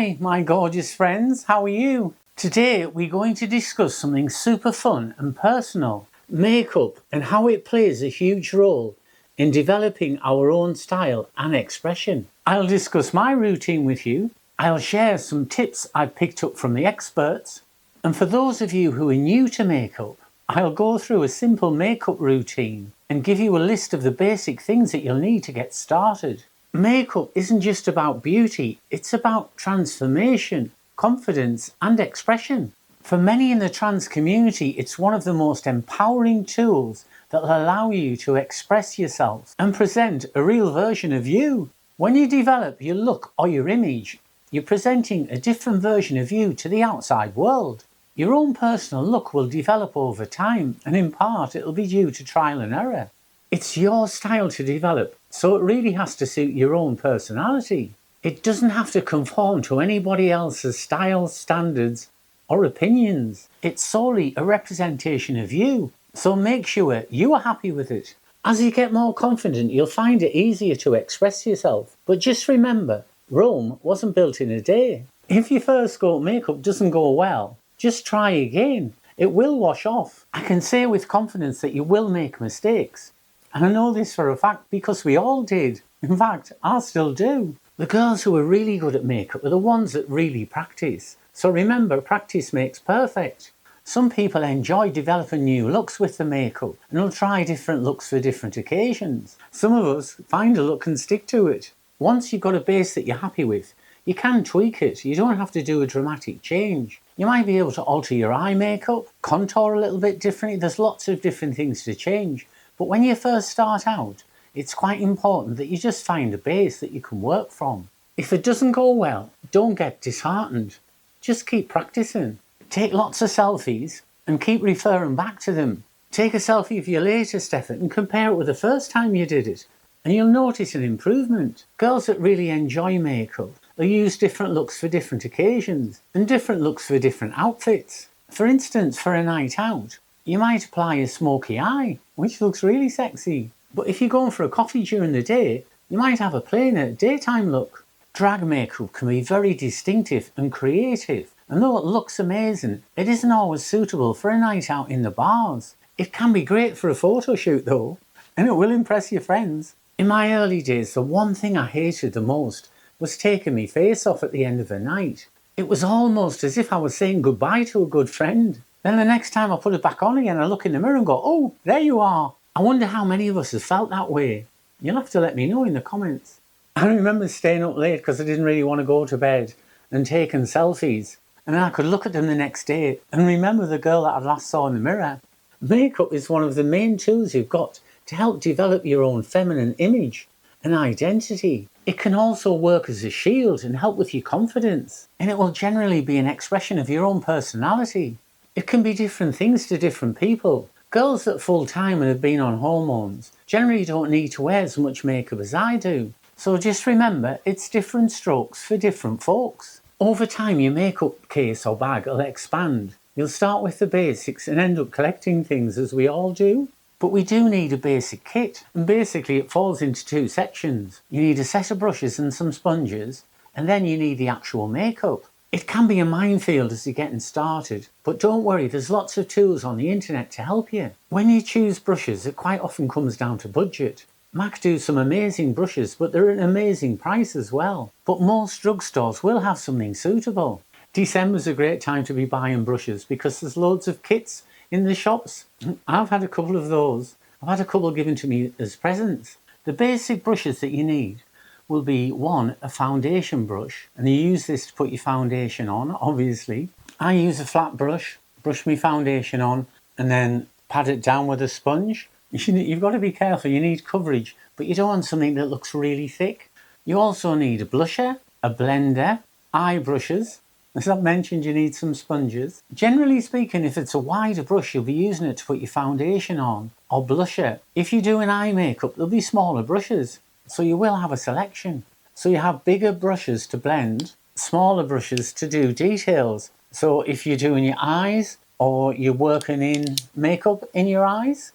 Hi, my gorgeous friends, how are you? Today we're going to discuss something super fun and personal, makeup, and how it plays a huge role in developing our own style and expression. I'll discuss my routine with you, I'll share some tips I've picked up from the experts, and for those of you who are new to makeup, I'll go through a simple makeup routine and give you a list of the basic things that you'll need to get started. Makeup isn't just about beauty, it's about transformation, confidence and expression. For many in the trans community, it's one of the most empowering tools that will allow you to express yourself and present a real version of you. When you develop your look or your image, you're presenting a different version of you to the outside world. Your own personal look will develop over time, and in part it'll be due to trial and error. It's your style to develop, so it really has to suit your own personality. It doesn't have to conform to anybody else's styles, standards or opinions. It's solely a representation of you, so make sure you are happy with it. As you get more confident, you'll find it easier to express yourself. But just remember, Rome wasn't built in a day. If your first coat makeup doesn't go well, just try again. It will wash off. I can say with confidence that you will make mistakes. And I know this for a fact because we all did. In fact, I still do. The girls who are really good at makeup are the ones that really practice. So remember, practice makes perfect. Some people enjoy developing new looks with the makeup and will try different looks for different occasions. Some of us find a look and stick to it. Once you've got a base that you're happy with, you can tweak it. You don't have to do a dramatic change. You might be able to alter your eye makeup, contour a little bit differently. There's lots of different things to change. But when you first start out, it's quite important that you just find a base that you can work from. If it doesn't go well, don't get disheartened. Just keep practicing. Take lots of selfies and keep referring back to them. Take a selfie of your latest effort and compare it with the first time you did it, and you'll notice an improvement. Girls that really enjoy makeup will use different looks for different occasions and different looks for different outfits. For instance, for a night out, you might apply a smoky eye, which looks really sexy. But if you're going for a coffee during the day, you might have a plainer daytime look. Drag makeup can be very distinctive and creative, and though it looks amazing, it isn't always suitable for a night out in the bars. It can be great for a photo shoot though, and it will impress your friends. In my early days, the one thing I hated the most was taking my face off at the end of the night. It was almost as if I was saying goodbye to a good friend. Then the next time I put it back on again, I look in the mirror and go, oh, there you are. I wonder how many of us have felt that way. You'll have to let me know in the comments. I remember staying up late because I didn't really want to go to bed and taking selfies. And then I could look at them the next day and remember the girl that I last saw in the mirror. Makeup is one of the main tools you've got to help develop your own feminine image and identity. It can also work as a shield and help with your confidence. And it will generally be an expression of your own personality. It can be different things to different people. Girls that full-time and have been on hormones generally don't need to wear as much makeup as I do. So just remember, it's different strokes for different folks. Over time, your makeup case or bag will expand. You'll start with the basics and end up collecting things as we all do. But we do need a basic kit, and basically it falls into two sections. You need a set of brushes and some sponges, and then you need the actual makeup. It can be a minefield as you're getting started, but don't worry, there's lots of tools on the internet to help you. When you choose brushes, it quite often comes down to budget. MAC do some amazing brushes, but they're at an amazing price as well. But most drugstores will have something suitable. December's a great time to be buying brushes because there's loads of kits in the shops. I've had a couple of those. I've had a couple given to me as presents. The basic brushes that you need will be one, a foundation brush, and you use this to put your foundation on, obviously. I use a flat brush my foundation on, and then pat it down with a sponge. You've got to be careful, you need coverage, but you don't want something that looks really thick. You also need a blusher, a blender, eye brushes. As I've mentioned, you need some sponges. Generally speaking, if it's a wider brush, you'll be using it to put your foundation on, or blusher. If you do an eye makeup, there'll be smaller brushes. So you will have a selection. So you have bigger brushes to blend, smaller brushes to do details. So if you're doing your eyes or you're working in makeup in your eyes,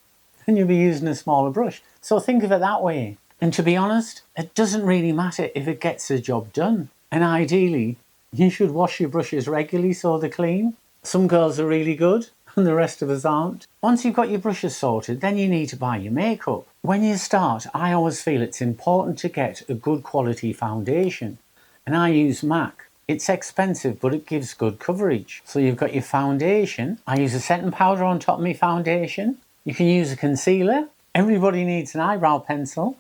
then you'll be using a smaller brush. So think of it that way. And to be honest, it doesn't really matter if it gets the job done. And ideally, You should wash your brushes regularly so they're clean. Some girls are really good and the rest of us aren't. Once you've got your brushes sorted, then you need to buy your makeup. When you start, I always feel it's important to get a good quality foundation. And I use MAC. It's expensive, but it gives good coverage. So you've got your foundation. I use a setting powder on top of my foundation. You can use a concealer. Everybody needs an eyebrow pencil.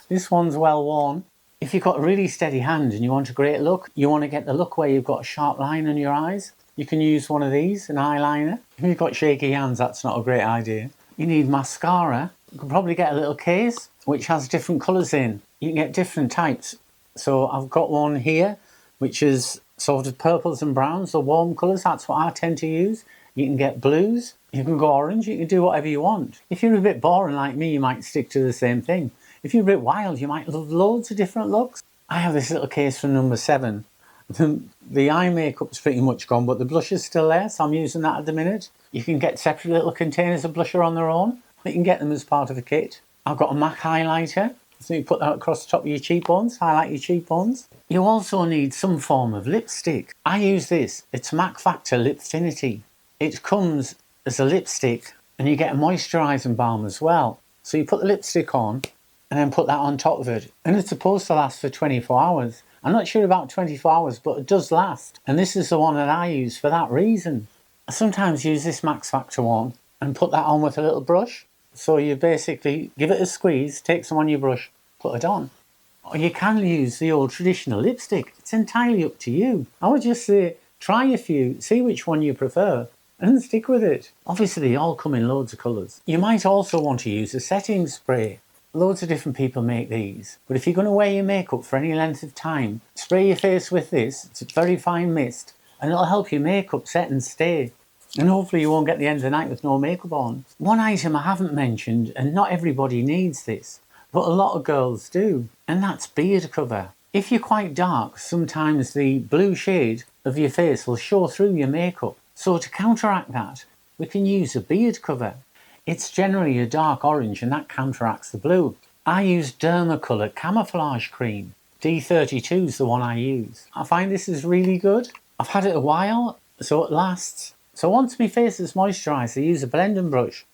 This one's well worn. If you've got a really steady hand and you want a great look, you want to get the look where you've got a sharp line in your eyes, you can use one of these, an eyeliner. If you've got shaky hands, that's not a great idea. You need mascara. You can probably get a little case which has different colours in. You can get different types. So I've got one here which is sort of purples and browns, the warm colours. That's what I tend to use. You can get blues. You can go orange. You can do whatever you want. If you're a bit boring like me, you might stick to the same thing. If you're a bit wild, you might love loads of different looks. I have this little case from number 7. The eye makeup's pretty much gone, but the blush is still there, so I'm using that at the minute. You can get separate little containers of blusher on their own. You can get them as part of a kit. I've got a MAC highlighter, so you put that across the top of your cheekbones, highlight your cheekbones. You also need some form of lipstick. I use this. It's MAC Factor Lipfinity. It comes as a lipstick, and you get a moisturising balm as well. So you put the lipstick on, and then put that on top of it. And it's supposed to last for 24 hours. I'm not sure about 24 hours, but it does last. And this is the one that I use for that reason. I sometimes use this Max Factor one and put that on with a little brush. So you basically give it a squeeze, take some on your brush, put it on. Or you can use the old traditional lipstick. It's entirely up to you. I would just say, try a few, see which one you prefer, and stick with it. Obviously, they all come in loads of colours. You might also want to use a setting spray. Loads of different people make these, but if you're going to wear your makeup for any length of time, spray your face with this. It's a very fine mist and it'll help your makeup set and stay. And hopefully you won't get the end of the night with no makeup on. One item I haven't mentioned, and not everybody needs this, but a lot of girls do, and that's beard cover. If you're quite dark, sometimes the blue shade of your face will show through your makeup. So to counteract that, we can use a beard cover. It's generally a dark orange and that counteracts the blue. I use Dermacolor Camouflage Cream. D32 is the one I use. I find this is really good. I've had it a while, so it lasts. So once my face is moisturised, I use a blending brush.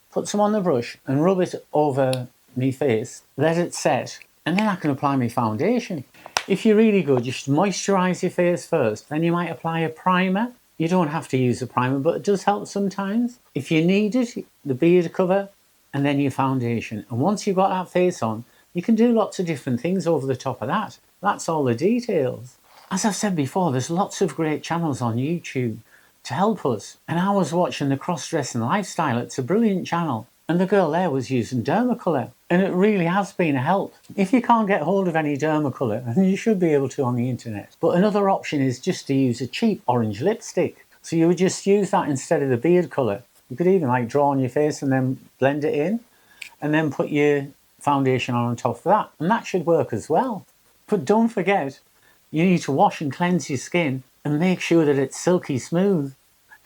Put some on the brush and rub it over my face. Let it set, and then I can apply my foundation. If you're really good, you should moisturise your face first. Then you might apply a primer. You don't have to use a primer, but it does help sometimes. If you need it, the beard cover and then your foundation. And once you've got that face on, you can do lots of different things over the top of that. That's all the details. As I've said before, there's lots of great channels on YouTube to help us. And I was watching the Crossdressing Lifestyle. It's a brilliant channel. And the girl there was using Dermacolor. And it really has been a help. If you can't get hold of any Dermacolor, then you should be able to on the internet. But another option is just to use a cheap orange lipstick. So you would just use that instead of the beard colour. You could even like draw on your face and then blend it in. And then put your foundation on top of that. And that should work as well. But don't forget, you need to wash and cleanse your skin and make sure that it's silky smooth.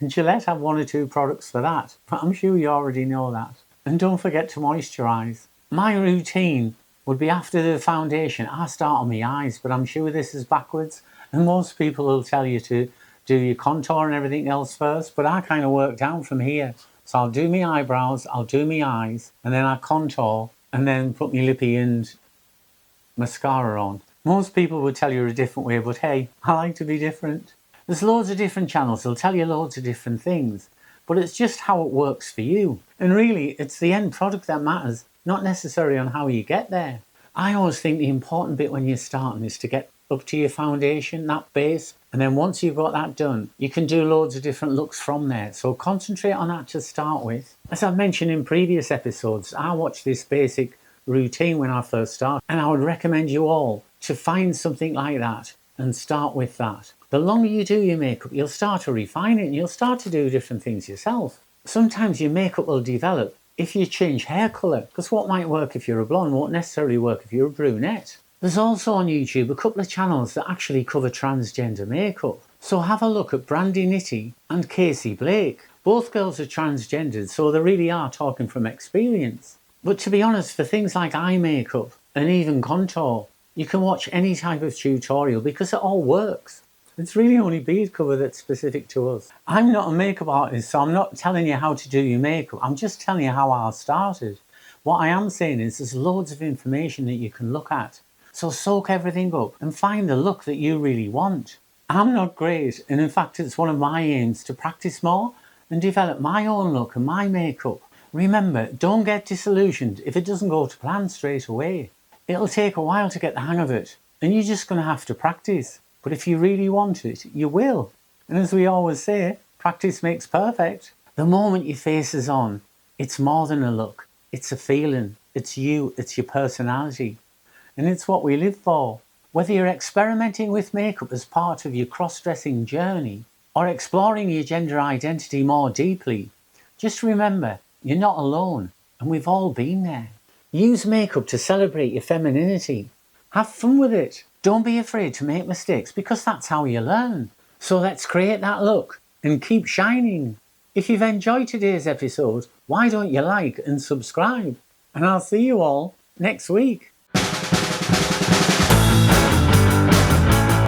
And Gillette have 1 or 2 products for that. But I'm sure you already know that. And don't forget to moisturise. My routine would be after the foundation. I start on my eyes, but I'm sure this is backwards. And most people will tell you to do your contour and everything else first. But I kind of work down from here. So I'll do my eyebrows, I'll do my eyes, and then I contour, and then put my lippy and mascara on. Most people would tell you a different way, but hey, I like to be different. There's loads of different channels. They'll tell you loads of different things. But it's just how it works for you. And really, it's the end product that matters, not necessarily on how you get there. I always think the important bit when you're starting is to get up to your foundation, that base, and then once you've got that done, you can do loads of different looks from there. So concentrate on that to start with. As I've mentioned in previous episodes, I watched this basic routine when I first started, and I would recommend you all to find something like that and start with that. The longer you do your makeup, you'll start to refine it and you'll start to do different things yourself. Sometimes your makeup will develop if you change hair colour, because what might work if you're a blonde won't necessarily work if you're a brunette. There's also on YouTube a couple of channels that actually cover transgender makeup. So have a look at Brandy Nitty and Casey Blake. Both girls are transgendered, so they really are talking from experience. But to be honest, for things like eye makeup and even contour, you can watch any type of tutorial because it all works. It's really only bead cover that's specific to us. I'm not a makeup artist, so I'm not telling you how to do your makeup. I'm just telling you how I started. What I am saying is there's loads of information that you can look at. So soak everything up and find the look that you really want. I'm not great, and in fact it's one of my aims to practice more and develop my own look and my makeup. Remember, don't get disillusioned if it doesn't go to plan straight away. It'll take a while to get the hang of it, and you're just going to have to practice. But if you really want it, you will. And as we always say, practice makes perfect. The moment your face is on, it's more than a look. It's a feeling. It's you. It's your personality. And it's what we live for. Whether you're experimenting with makeup as part of your cross-dressing journey or exploring your gender identity more deeply, just remember, you're not alone, and we've all been there. Use makeup to celebrate your femininity. Have fun with it. Don't be afraid to make mistakes, because that's how you learn. So let's create that look and keep shining. If you've enjoyed today's episode, why don't you like and subscribe? And I'll see you all next week.